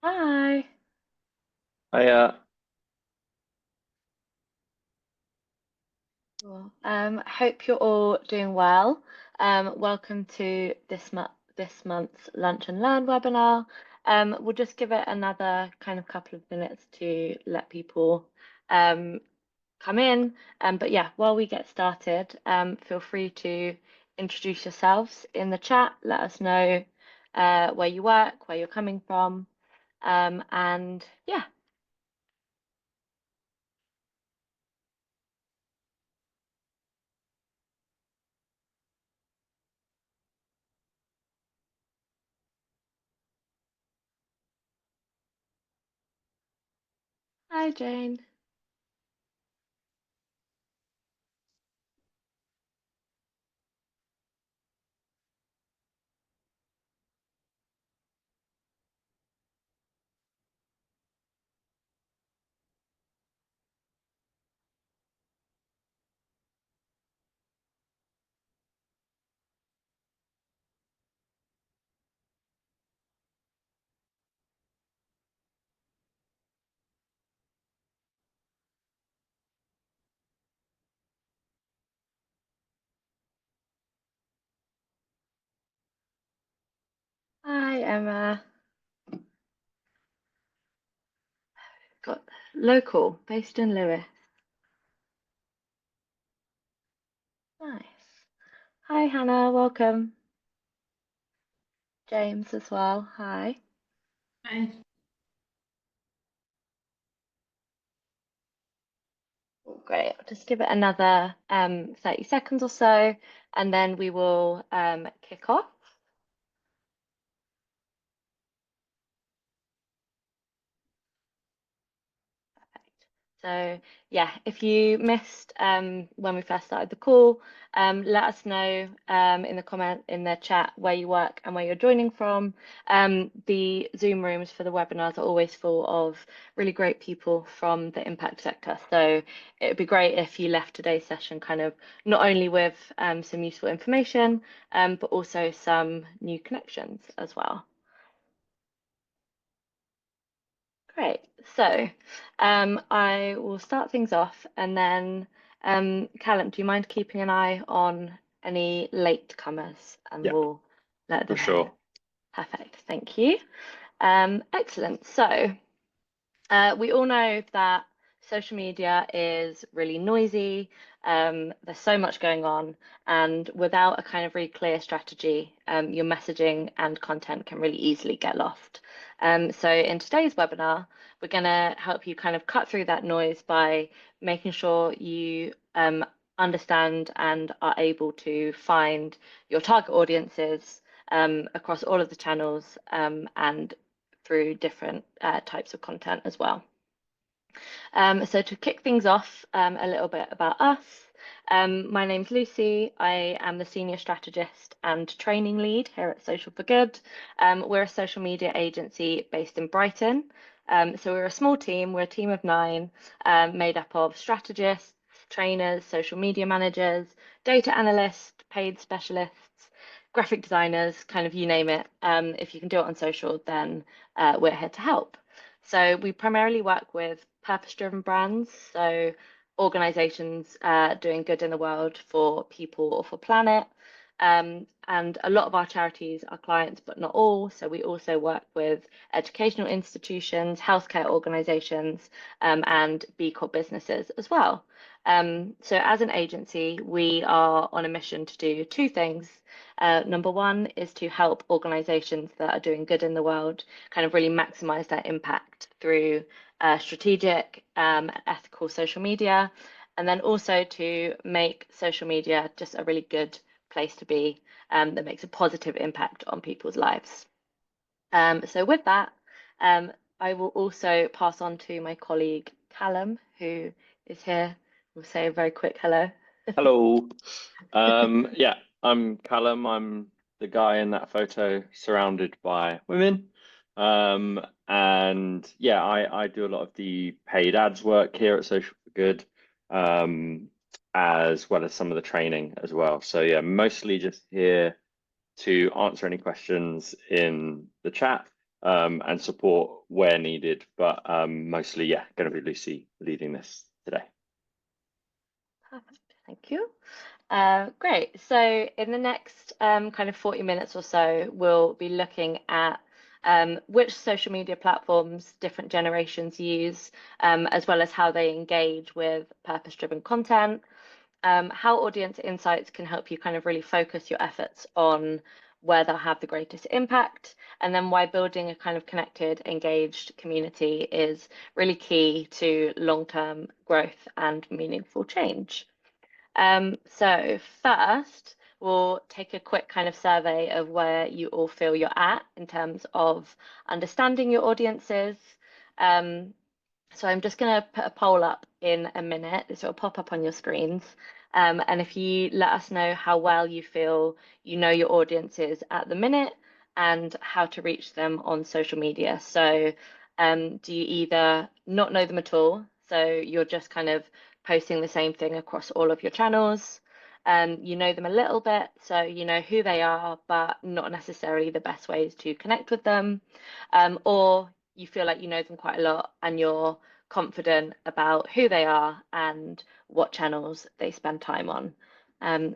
Hi. I Well, hope you're all doing well. Welcome to this month's Lunch and Learn webinar. We'll just give it another kind of couple of minutes to let people um, come in. But yeah, while we get started, feel free to introduce yourselves in the chat. Let us know where you work, where you're coming from, and yeah. Hi, Jane. Hi, Emma. Got local, based in Lewis. Nice. Hi, Hannah. Welcome. James as well. Hi. Hi. Great. I'll just give it another 30 seconds or so, and then we will kick off. So yeah, if you missed when we first started the call, let us know in the comment in the chat where you work and where you're joining from. The Zoom rooms for the webinars are always full of really great people from the impact sector. So it would be great if you left today's session kind of not only with some useful information, but also some new connections as well. Great. So I will start things off and then Callum, do you mind keeping an eye on any latecomers and Yeah, we'll let for them know? sure. Perfect. Thank you. Excellent. So we all know that social media is really noisy. There's so much going on, and without a kind of really clear strategy, your messaging and content can really easily get lost. So in today's webinar, we're going to help you kind of cut through that noise by making sure you understand and are able to find your target audiences across all of the channels and through different types of content as well. So to kick things off a little bit about us, my name's Lucy. I am the Senior Strategist and Training Lead here at Social for Good. We're a social media agency based in Brighton. So we're a small team, we're a team of 9 made up of strategists, trainers, social media managers, data analysts, paid specialists, graphic designers, kind of you name it. If you can do it on social, then we're here to help. So we primarily work with purpose-driven brands, so organizations doing good in the world for people or for planet. And a lot of our charities are clients, but not all. So we also work with educational institutions, healthcare organizations, and B Corp businesses as well. So as an agency, we are on a mission to do 2 things. Number one is to help organizations that are doing good in the world kind of really maximize their impact through strategic, ethical social media, and then also to make social media just a really good place to be that makes a positive impact on people's lives. So with that, I will also pass on to my colleague Callum, who is here. We'll say a very quick hello. Hello. Yeah, I'm Callum. I'm the guy in that photo surrounded by women. And yeah, I do a lot of the paid ads work here at Social for Good, as well as some of the training as well. So yeah, mostly just here to answer any questions in the chat. and support where needed. But mostly, yeah, going to be Lucy leading this today. Perfect. Thank you. Great. So in the next kind of 40 minutes or so, we'll be looking at which social media platforms different generations use, as well as how they engage with purpose-driven content, how audience insights can help you kind of really focus your efforts on where they'll have the greatest impact, and then why building a kind of connected, engaged community is really key to long-term growth and meaningful change. So first, we'll take a quick kind of survey of where you all feel you're at in terms of understanding your audiences. Um, so I'm just going to put a poll up in a minute. This will pop up on your screens. And if you let us know how well you feel you know your audiences at the minute and how to reach them on social media. So do you either not know them at all? So you're just kind of posting the same thing across all of your channels. You know them a little bit, so you know who they are, but not necessarily the best ways to connect with them. Or you feel like you know them quite a lot and you're confident about who they are and what channels they spend time on.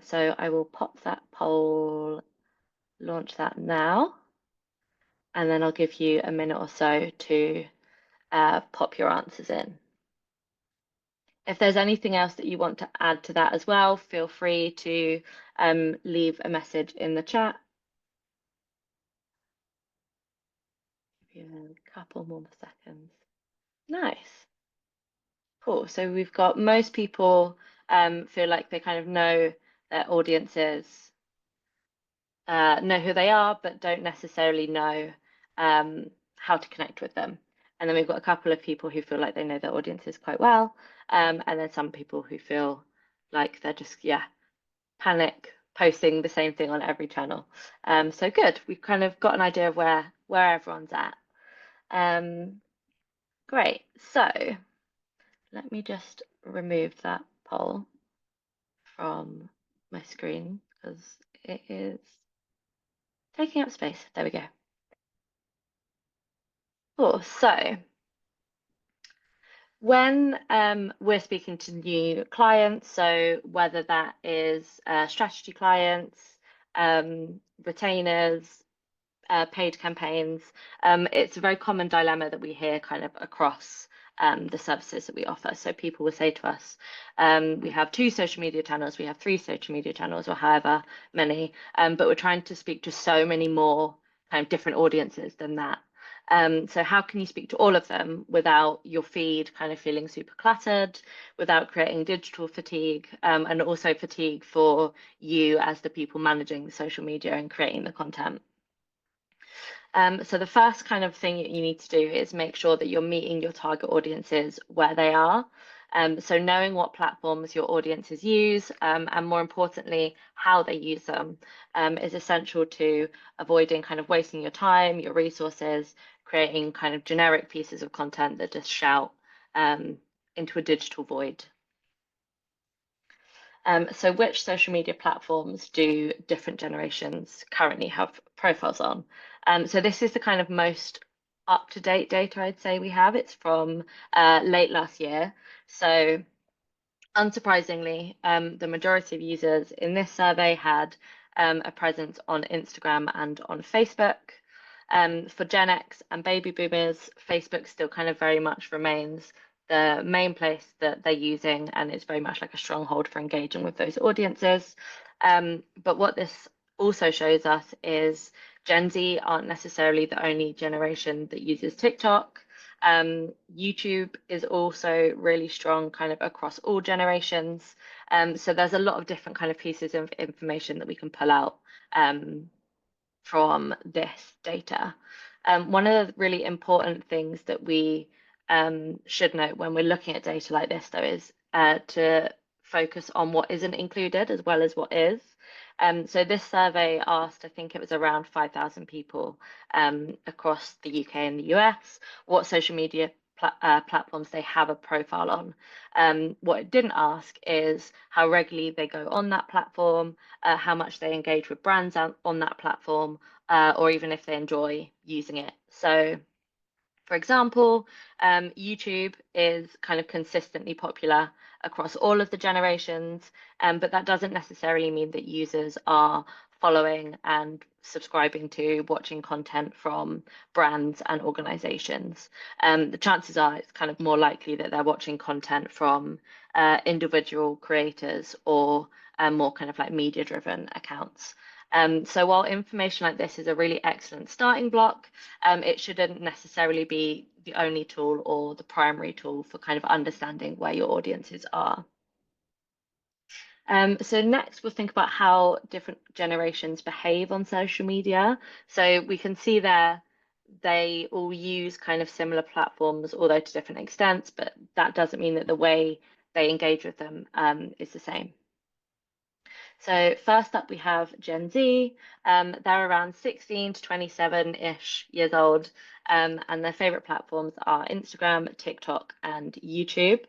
So I will pop that poll, launch that now, and then I'll give you a minute or so to pop your answers in. If there's anything else that you want to add to that as well, feel free to leave a message in the chat. Give you a couple more seconds. Nice. Cool. So we've got most people feel like they kind of know their audiences, know who they are, but don't necessarily know how to connect with them. And then we've got a couple of people who feel like they know their audiences quite well, and then some people who feel like they're just, yeah, panic posting the same thing on every channel. So good. We've kind of got an idea of where everyone's at. Great. So let me just remove that poll from my screen because it is taking up space. There we go. Cool. So when we're speaking to new clients, so whether that is strategy clients, retainers, paid campaigns, it's a very common dilemma that we hear kind of across the services that we offer. So people will say to us, we have 2 social media channels, we have 3 social media channels, or however many, but we're trying to speak to so many more kind of different audiences than that. So how can you speak to all of them without your feed kind of feeling super cluttered, without creating digital fatigue, and also fatigue for you as the people managing the social media and creating the content? So the first kind of thing you need to do is make sure that you're meeting your target audiences where they are. So knowing what platforms your audiences use, and more importantly, how they use them, is essential to avoiding kind of wasting your time, your resources, creating kind of generic pieces of content that just shout into a digital void. So which social media platforms do different generations currently have profiles on? So this is the kind of most up-to-date data I'd say we have. It's from late last year. So unsurprisingly, the majority of users in this survey had a presence on Instagram and on Facebook. For Gen X and baby boomers, Facebook still kind of very much remains the main place that they're using, and it's very much like a stronghold for engaging with those audiences. But what this also shows us is Gen Z aren't necessarily the only generation that uses TikTok. YouTube is also really strong kind of across all generations. So there's a lot of different kind of pieces of information that we can pull out from this data. One of the really important things that we should note when we're looking at data like this, though, is to focus on what isn't included as well as what is. So this survey asked, I think it was around 5,000 people across the UK and the US, what social media platforms they have a profile on. What it didn't ask is how regularly they go on that platform, how much they engage with brands on that platform, or even if they enjoy using it So, for example, YouTube is kind of consistently popular across all of the generations, but that doesn't necessarily mean that users are following and subscribing to watching content from brands and organizations. The chances are it's kind of more likely that they're watching content from individual creators or more kind of like media-driven accounts. So while information like this is a really excellent starting block, it shouldn't necessarily be the only tool or the primary tool for kind of understanding where your audiences are. So next we'll think about how different generations behave on social media. So we can see there they all use kind of similar platforms, although to different extents, but that doesn't mean that the way they engage with them is the same. So first up, we have Gen Z. They're around 16 to 27-ish years old, and their favorite platforms are Instagram, TikTok, and YouTube.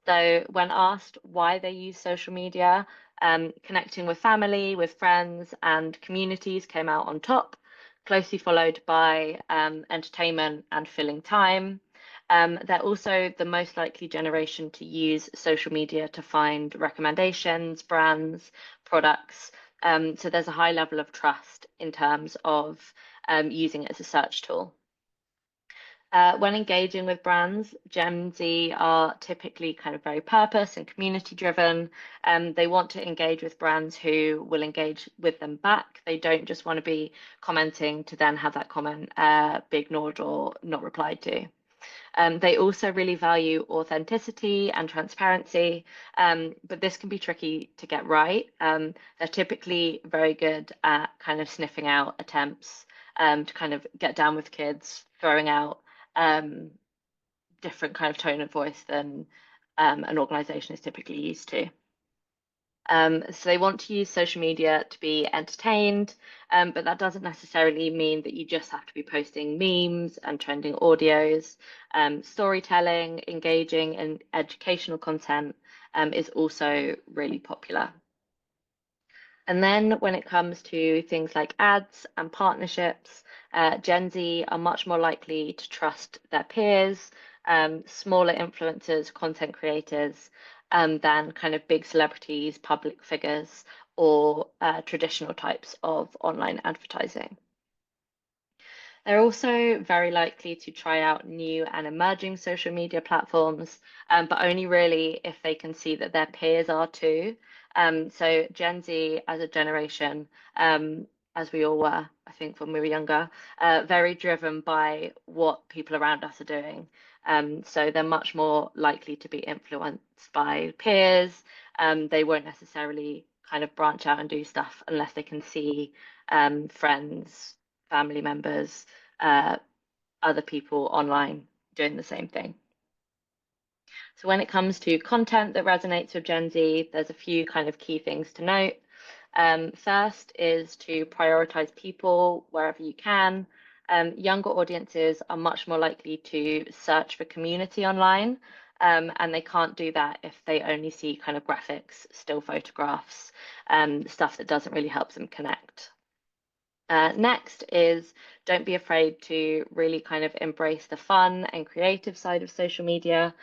So when asked why they use social media, connecting with family, with friends, and communities came out on top, closely followed by entertainment and filling time. They're also the most likely generation to use social media to find recommendations, brands, products. So there's a high level of trust in terms of using it as a search tool. When engaging with brands, Gen Z are typically kind of very purpose and community driven. They want to engage with brands who will engage with them back. They don't just want to be commenting to then have that comment be ignored or not replied to. They also really value authenticity and transparency, but this can be tricky to get right. They're typically very good at kind of sniffing out attempts to kind of get down with kids, throwing out different kind of tone of voice than an organization is typically used to. So they want to use social media to be entertained, but that doesn't necessarily mean that you just have to be posting memes and trending audios. Storytelling, engaging, and educational content is also really popular. And then when it comes to things like ads and partnerships, Gen Z are much more likely to trust their peers, smaller influencers, content creators, than kind of big celebrities, public figures, or traditional types of online advertising. They're also very likely to try out new and emerging social media platforms, but only really if they can see that their peers are too. So Gen Z as a generation, as we all were, I think, when we were younger, very driven by what people around us are doing. So they're much more likely to be influenced by peers. They won't necessarily kind of branch out and do stuff unless they can see friends, family members, uh, other people online doing the same thing. So when it comes to content that resonates with Gen Z, there's a few kind of key things to note. First is to prioritize people wherever you can. Younger audiences are much more likely to search for community online, and they can't do that if they only see kind of graphics, still photographs, stuff that doesn't really help them connect. Next is don't be afraid to really kind of embrace the fun and creative side of social media.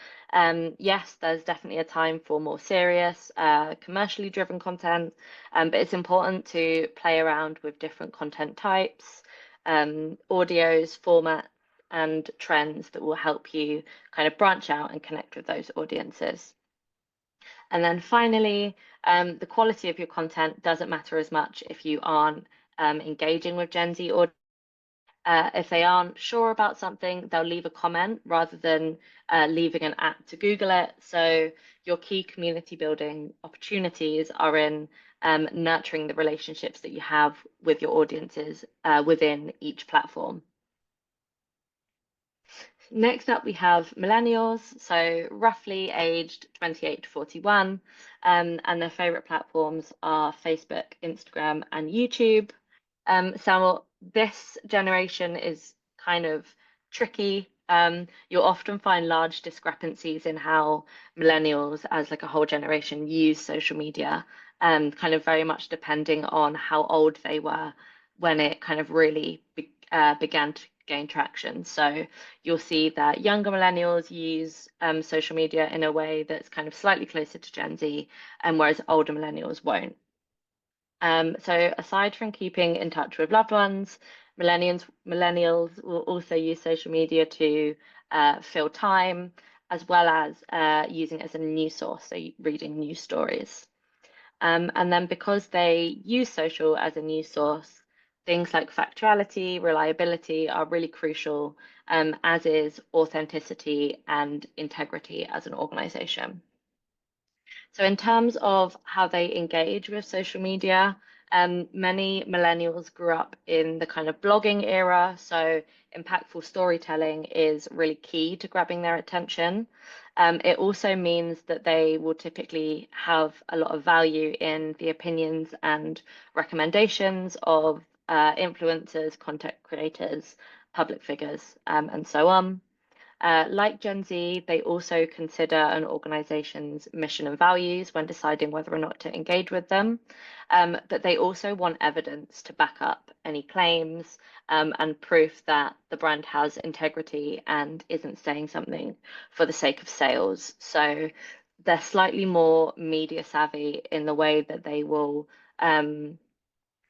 Yes, there's definitely a time for more serious, commercially driven content, but it's important to play around with different content types, audios, formats, and trends that will help you kind of branch out and connect with those audiences. And then finally, the quality of your content doesn't matter as much if you aren't engaging with Gen Z, or if they aren't sure about something, they'll leave a comment rather than leaving an app to Google it. So your key community building opportunities are in nurturing the relationships that you have with your audiences within each platform. Next up, we have millennials, so roughly aged 28 to 41, and their favorite platforms are Facebook, Instagram, and YouTube. So this generation is kind of tricky. You'll often find large discrepancies in how millennials, as like a whole generation, use social media, kind of very much depending on how old they were when it kind of really began to gain traction. So you'll see that younger millennials use social media in a way that's kind of slightly closer to Gen Z, and whereas older millennials won't. So aside from keeping in touch with loved ones, millennials will also use social media to fill time, as well as using it as a news source, so reading news stories. And then because they use social as a news source, things like factuality, reliability are really crucial, as is authenticity and integrity as an organization. So, in terms of how they engage with social media, many millennials grew up in the kind of blogging era. So, impactful storytelling is really key to grabbing their attention. It also means that they will typically have a lot of value in the opinions and recommendations of influencers, content creators, public figures, and so on. Like Gen Z, they also consider an organization's mission and values when deciding whether or not to engage with them. But they also want evidence to back up any claims, and proof that the brand has integrity and isn't saying something for the sake of sales. So they're slightly more media savvy in the way that they will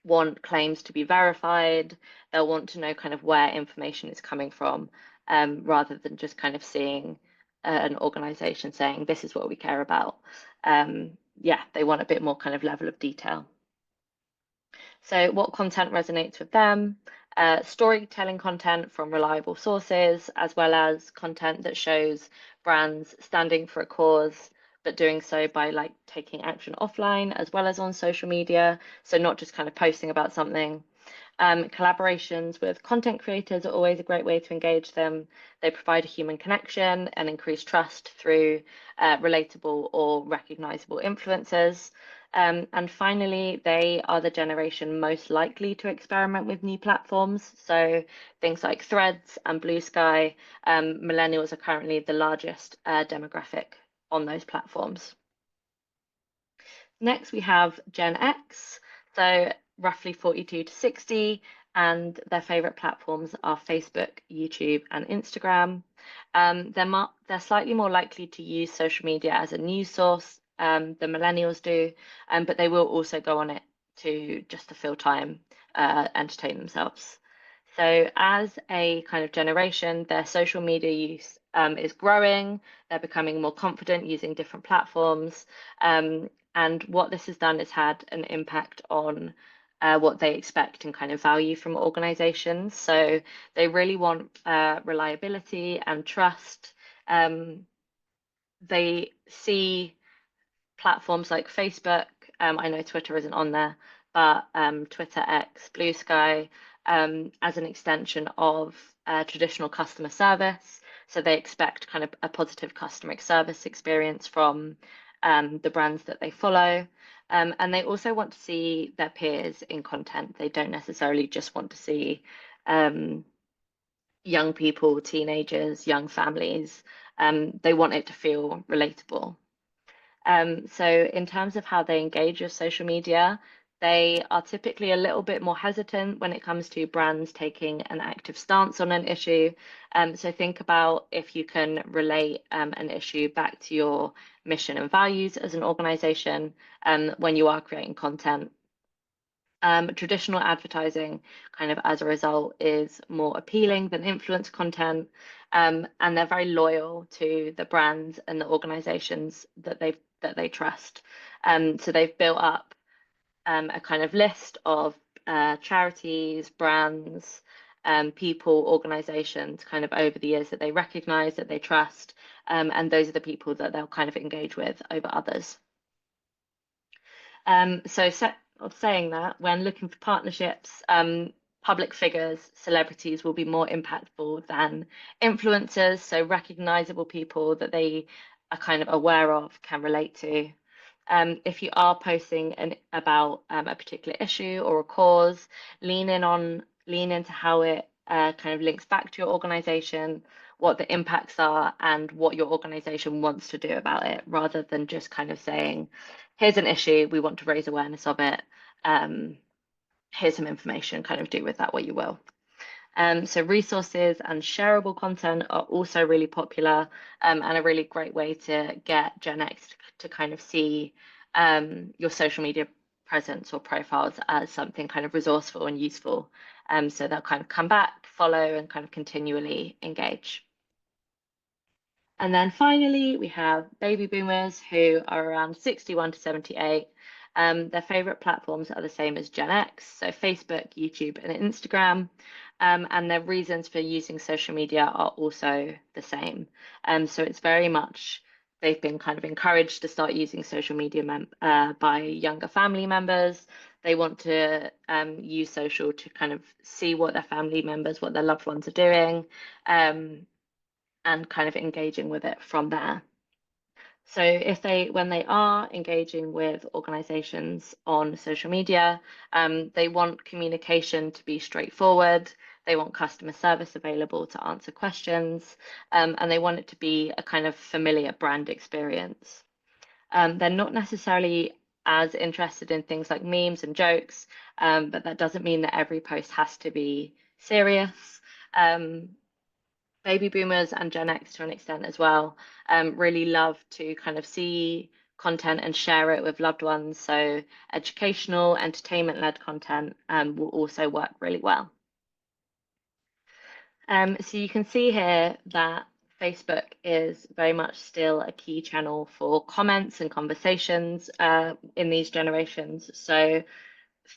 want claims to be verified. They'll want to know kind of where information is coming from, rather than just kind of seeing an organization saying, this is what we care about. Yeah, they want a bit more kind of level of detail. So, what content resonates with them? Storytelling content from reliable sources, as well as content that shows brands standing for a cause, but doing so by like taking action offline as well as on social media. So, not just kind of posting about something. Collaborations with content creators are always a great way to engage them. They provide a human connection and increase trust through relatable or recognizable influencers. And finally, they are the generation most likely to experiment with new platforms. So things like Threads and Blue Sky, millennials are currently the largest demographic on those platforms. Next, we have Gen X, so roughly 42 to 60, and their favorite platforms are Facebook, YouTube, and Instagram. They're slightly more likely to use social media as a news source than millennials do, but they will also go on it to just to fill time, entertain themselves. So, as a kind of generation, their social media use is growing. They're becoming more confident using different platforms. And what this has done is had an impact on what they expect and kind of value from organizations. So they really want reliability and trust. They see platforms like Facebook. I know Twitter isn't on there, but Twitter, X, Blue Sky, as an extension of traditional customer service. So they expect kind of a positive customer service experience from the brands that they follow. And they also want to see their peers in content. They don't necessarily just want to see young people, teenagers, young families. They want it to feel relatable. So, in terms of how they engage with social media, they are typically a little bit more hesitant when it comes to brands taking an active stance on an issue. So, think about if you can relate an issue back to your mission and values as an organization when you are creating content. Traditional advertising, kind of as a result, is more appealing than influence content, and they're very loyal to the brands and the organizations that they trust. So they've built up a kind of list of charities, brands, people, organizations, kind of over the years that they recognize, that they trust, and those are the people that they'll kind of engage with over others. Of saying that, when looking for partnerships, public figures, celebrities will be more impactful than influencers. So recognizable people that they are kind of aware of, can relate to. If you are posting about a particular issue or a cause, lean into how it kind of links back to your organization, what the impacts are, and what your organization wants to do about it, rather than just kind of saying, here's an issue, we want to raise awareness of it. Here's some information, kind of do with that what you will. So resources and shareable content are also really popular, and a really great way to get Gen X to kind of see your social media presence or profiles as something kind of resourceful and useful. So they'll kind of come back, follow, and kind of continually engage. And then finally, we have baby boomers who are around 61 to 78. Their favorite platforms are the same as Gen X, so Facebook, YouTube, and Instagram. And their reasons for using social media are also the same. So it's very much they've been kind of encouraged to start using social media by younger family members. They want to use social to kind of see what their family members, what their loved ones are doing. And kind of engaging with it from there. So when they are engaging with organizations on social media, they want communication to be straightforward. They want customer service available to answer questions, and they want it to be a kind of familiar brand experience. They're not necessarily as interested in things like memes and jokes, but that doesn't mean that every post has to be serious. Um, Baby boomers and Gen X to an extent as well, really love to kind of see content and share it with loved ones. So educational, entertainment-led content will also work really well. So you can see here that Facebook is very much still a key channel for comments and conversations in these generations. So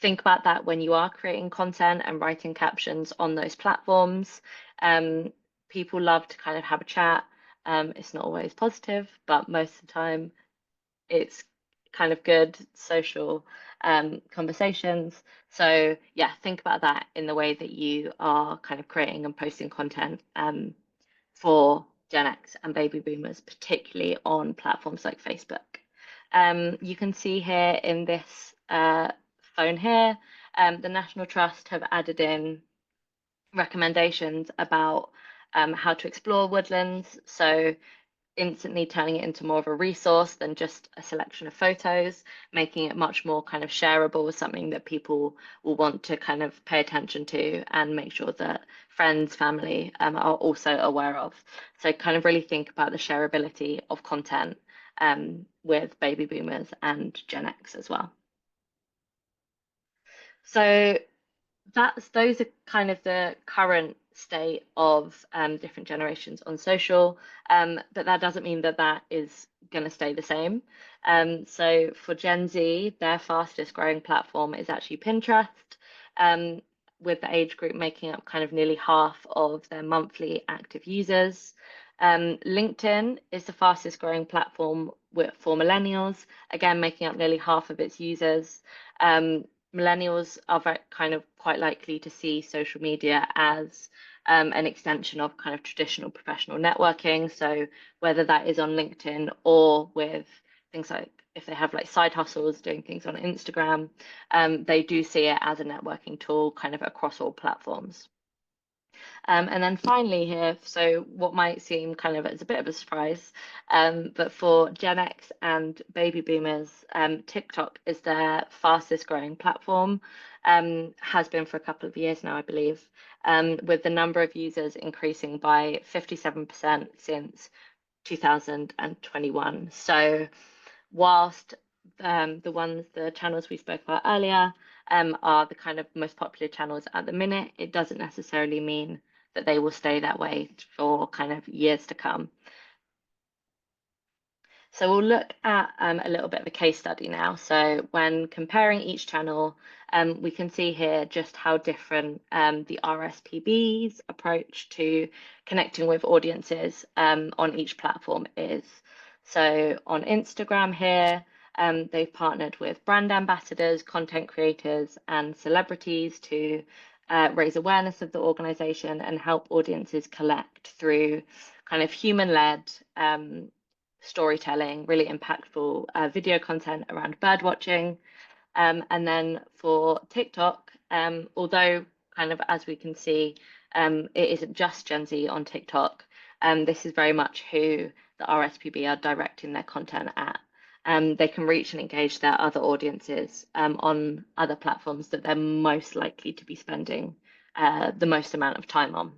think about that when you are creating content and writing captions on those platforms. People love to kind of have a chat. It's not always positive, but most of the time it's kind of good social conversations. So yeah, think about that in the way that you are kind of creating and posting content for Gen X and baby boomers, particularly on platforms like Facebook. You can see here in this phone here, the National Trust have added in recommendations about how to explore woodlands. So instantly turning it into more of a resource than just a selection of photos, making it much more kind of shareable, something that people will want to kind of pay attention to and make sure that friends, family are also aware of. So kind of really think about the shareability of content with baby boomers and Gen X as well. So those are kind of the current state of different generations on social, but that doesn't mean that that is going to stay the same. So for Gen Z, their fastest growing platform is actually Pinterest, um, with the age group making up kind of nearly half of their monthly active users. LinkedIn is the fastest growing platform for millennials, again making up nearly half of its users. Millennials are kind of quite likely to see social media as an extension of kind of traditional professional networking. So whether that is on LinkedIn or with things like if they have like side hustles doing things on Instagram, they do see it as a networking tool kind of across all platforms. And then finally here, so what might seem kind of as a bit of a surprise, but for Gen X and baby boomers, TikTok is their fastest growing platform, has been for a couple of years now, I believe, with the number of users increasing by 57% since 2021. So whilst the channels we spoke about earlier are the kind of most popular channels at the minute, it doesn't necessarily mean that they will stay that way for kind of years to come. So we'll look at a little bit of a case study now. So when comparing each channel, we can see here just how different the RSPB's approach to connecting with audiences on each platform is. So on Instagram here, they've partnered with brand ambassadors, content creators, and celebrities to raise awareness of the organization and help audiences collect through kind of human-led storytelling, really impactful video content around bird watching. And then for TikTok, although kind of as we can see, it isn't just Gen Z on TikTok. This is very much who the RSPB are directing their content at. They can reach and engage their other audiences on other platforms that they're most likely to be spending the most amount of time on.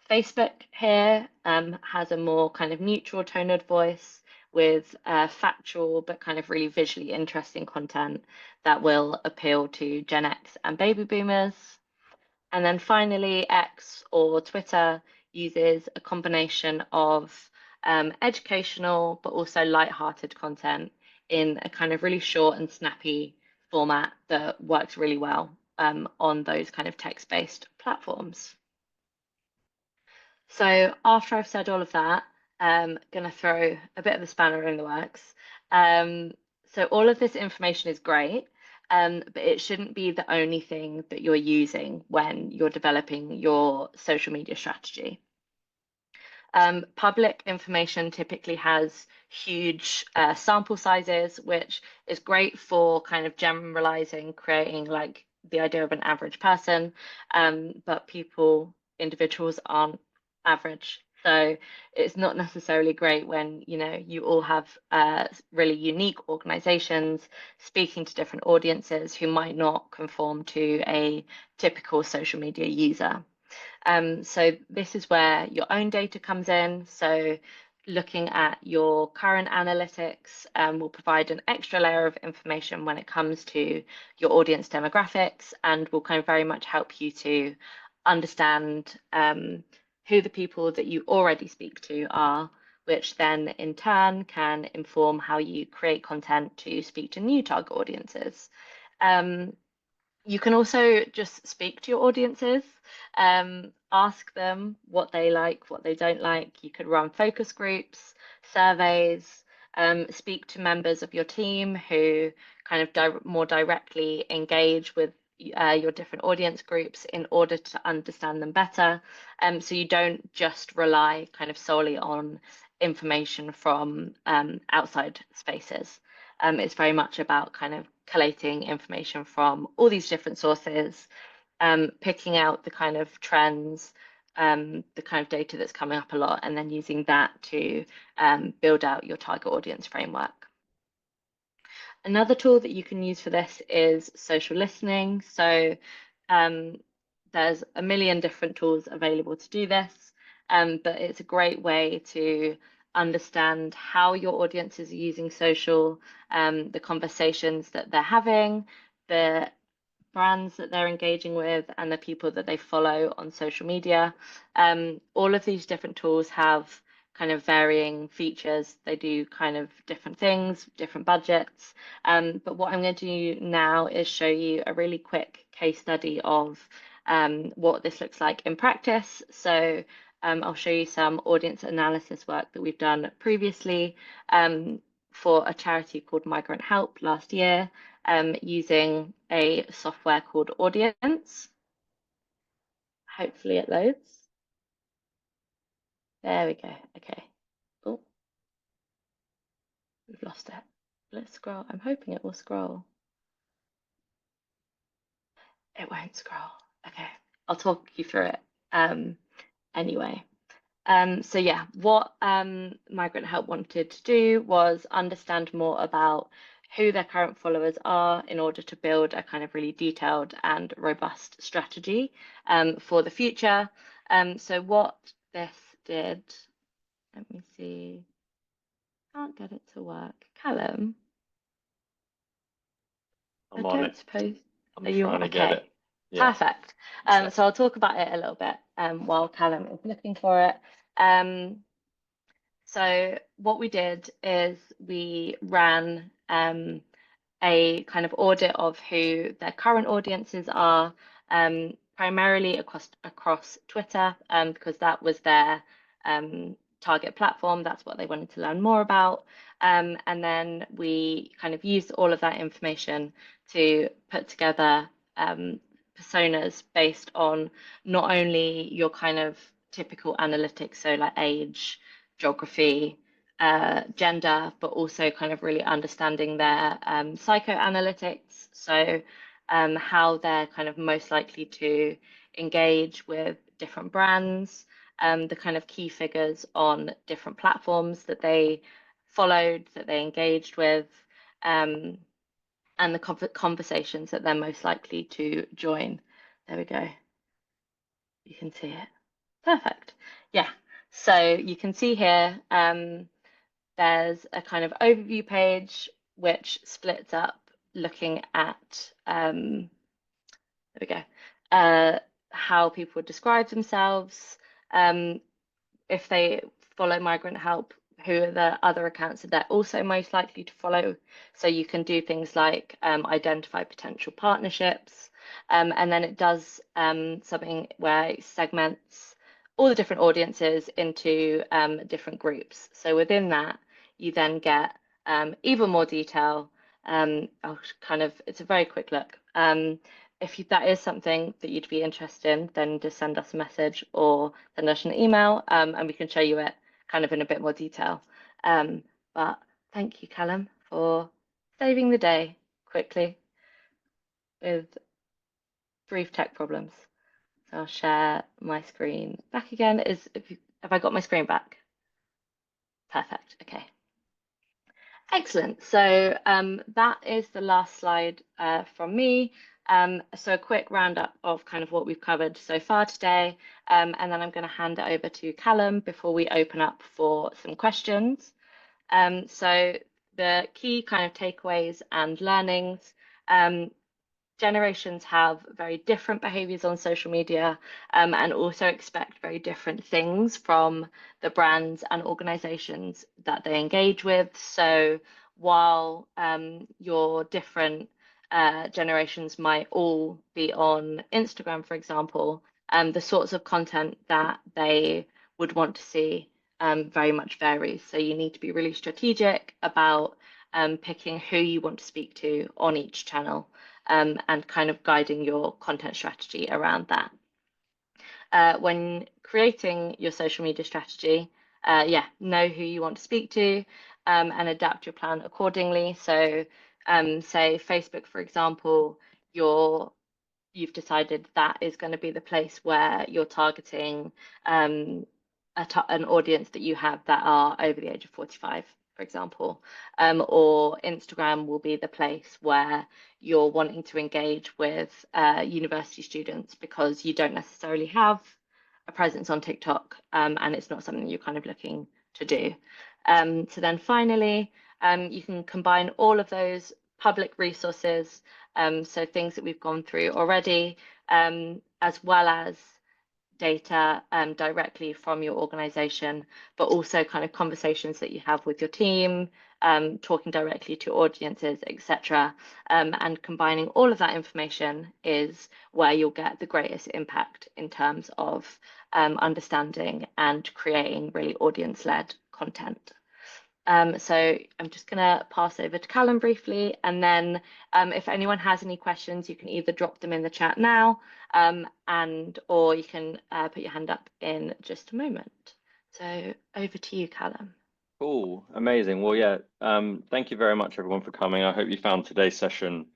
Facebook here has a more kind of neutral tone of voice with factual but kind of really visually interesting content that will appeal to Gen X and baby boomers. And then finally, X or Twitter uses a combination of educational but also light-hearted content in a kind of really short and snappy format that works really well on those kind of text-based platforms. So after I've said all of that, I'm going to throw a bit of a spanner in the works. Um, so all of this information is great, but it shouldn't be the only thing that you're using when you're developing your social media strategy. Public information typically has huge sample sizes, which is great for kind of generalizing, creating like the idea of an average person, but individuals aren't average. So it's not necessarily great when, you all have really unique organizations speaking to different audiences who might not conform to a typical social media user. So this is where your own data comes in. So looking at your current analytics will provide an extra layer of information when it comes to your audience demographics and will kind of very much help you to understand who the people that you already speak to are, which then in turn can inform how you create content to speak to new target audiences. You can also just speak to your audiences, ask them what they like, what they don't like. You could run focus groups, surveys, speak to members of your team who kind of more directly engage with your different audience groups in order to understand them better. So you don't just rely kind of solely on information from outside spaces. It's very much about kind of collating information from all these different sources, picking out the kind of trends, the kind of data that's coming up a lot, and then using that to build out your target audience framework. Another tool that you can use for this is social listening. So there's a million different tools available to do this, but it's a great way to understand how your audiences are using social, the conversations that they're having, the brands that they're engaging with, and the people that they follow on social media. All of these different tools have kind of varying features. They do kind of different things, different budgets. But what I'm going to do now is show you a really quick case study of what this looks like in practice. So I'll show you some audience analysis work that we've done previously for a charity called Migrant Help last year, using a software called Audience. Hopefully it loads. There we go. Okay. Oh, we've lost it. Let's scroll. I'm hoping it will scroll. It won't scroll. Okay. I'll talk you through it anyway. So yeah, what Migrant Help wanted to do was understand more about who their current followers are in order to build a kind of really detailed and robust strategy for the future. So what this did, let me see, can't get it to work. Callum, I I'm on don't it. suppose, I'm are you trying to get okay? it. Yeah. Perfect. So, So I'll talk about it a little bit while Callum is looking for it. So what we did is we ran a kind of audit of who their current audiences are, primarily across Twitter, because that was their target platform. That's what they wanted to learn more about. And then we kind of used all of that information to put together personas based on not only your kind of typical analytics, so like age, geography, gender, but also kind of really understanding their psychoanalytics. So how they're kind of most likely to engage with different brands, the kind of key figures on different platforms that they followed, that they engaged with, and the conversations that they're most likely to join. There we go. You can see it. Perfect. Yeah. So you can see here, there's a kind of overview page which splits up looking at, there we go, how people would describe themselves, um, if they follow Migrant Help, who are the other accounts that they're also most likely to follow. So you can do things like identify potential partnerships. And then it does something where it segments all the different audiences into different groups. So within that, you then get even more detail. It's a very quick look. If that is something that you'd be interested in, then just send us a message or send us an email, and we can show you it kind of in a bit more detail. But thank you, Callum, for saving the day quickly with brief tech problems. So I'll share my screen back again. Have I got my screen back? Perfect. Okay. Excellent. So that is the last slide from me. So a quick roundup of kind of what we've covered so far today, and then I'm going to hand it over to Callum before we open up for some questions. So the key kind of takeaways and learnings. Generations have very different behaviors on social media, and also expect very different things from the brands and organizations that they engage with. So while your different generations might all be on Instagram, for example, the sorts of content that they would want to see very much varies. So you need to be really strategic about picking who you want to speak to on each channel, and kind of guiding your content strategy around that. When creating your social media strategy, know who you want to speak to, and adapt your plan accordingly. So, say Facebook, for example, you've decided that is going to be the place where you're targeting an audience that you have that are over the age of 45, for example, or Instagram will be the place where you're wanting to engage with university students because you don't necessarily have a presence on TikTok, and it's not something you're kind of looking to do. So then finally, you can combine all of those public resources, so things that we've gone through already, as well as data directly from your organization, but also kind of conversations that you have with your team, talking directly to audiences, etc. And combining all of that information is where you'll get the greatest impact in terms of understanding and creating really audience-led content. So I'm just going to pass over to Callum briefly, and then if anyone has any questions, you can either drop them in the chat now, or you can put your hand up in just a moment. So over to you, Callum. Cool, amazing. Well, yeah, thank you very much, everyone, for coming. I hope you found today's session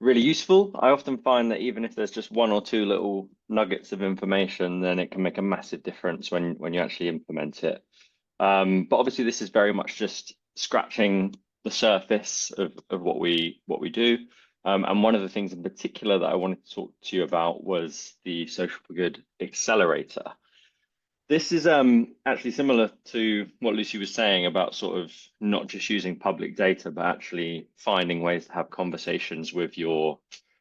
really useful. I often find that even if there's just one or two little nuggets of information, then it can make a massive difference when you actually implement it. But obviously, this is very much just scratching the surface of what we do. And one of the things in particular that I wanted to talk to you about was the Social for Good Accelerator. This is actually similar to what Lucy was saying about sort of not just using public data, but actually finding ways to have conversations with your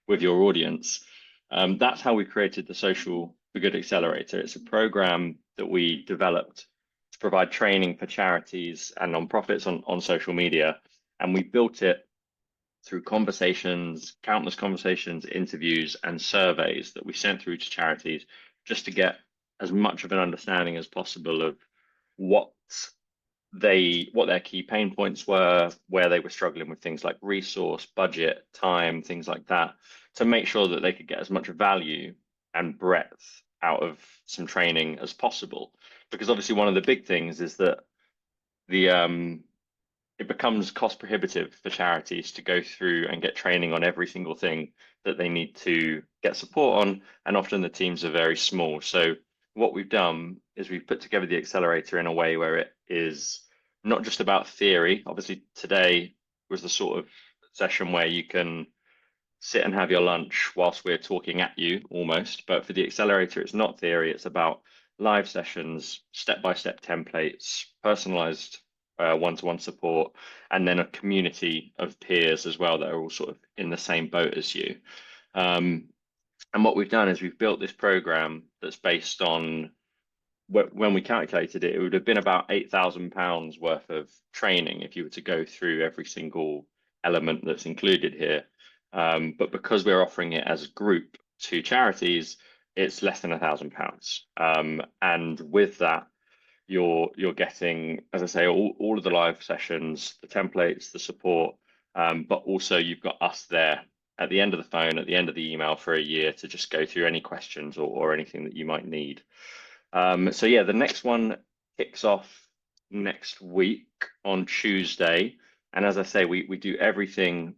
audience. That's how we created the Social for Good Accelerator. It's a program that we developed to provide training for charities and nonprofits on social media. And we built it through conversations, countless conversations, interviews, and surveys that we sent through to charities just to get as much of an understanding as possible of what their key pain points were, where they were struggling with things like resource, budget, time, things like that, to make sure that they could get as much value and breadth out of some training as possible. Because obviously one of the big things is that it becomes cost prohibitive for charities to go through and get training on every single thing that they need to get support on, and often the teams are very small. So what we've done is we've put together the accelerator in a way where it is not just about theory. Obviously, today was the sort of session where you can sit and have your lunch whilst we're talking at you almost. But for the accelerator, it's not theory, it's about live sessions, step-by-step templates, personalized one-to-one support, and then a community of peers as well that are all sort of in the same boat as you. And what we've done is we've built this program that's based on, when we calculated it, it would have been about £8,000 worth of training if you were to go through every single element that's included here. But because we're offering it as a group to charities, it's less than £1,000. And with that, you're getting, as I say, all of the live sessions, the templates, the support, but also you've got us there at the end of the phone, at the end of the email for a year to just go through any questions or anything that you might need. So yeah, the next one kicks off next week on Tuesday, and as I say, we do everything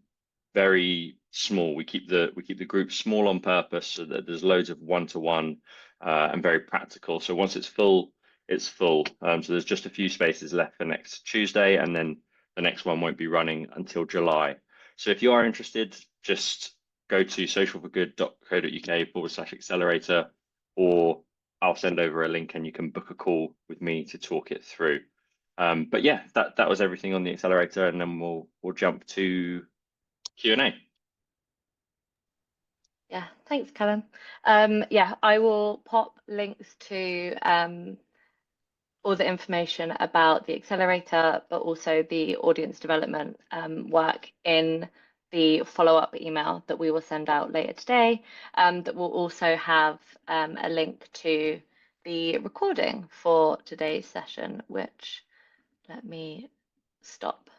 very small. We keep the group small on purpose so that there's loads of one-to-one and very practical. So once it's full, it's full. So there's just a few spaces left for next Tuesday, and then the next one won't be running until July. So if you are interested, just go to socialforgood.co.uk/accelerator, or I'll send over a link and you can book a call with me to talk it through. But yeah, that was everything on the accelerator, and then we'll jump to Q&A. Yeah, thanks, Callum. Yeah, I will pop links to all the information about the accelerator, but also the audience development work in the follow-up email that we will send out later today. That will also have a link to the recording for today's session, which let me stop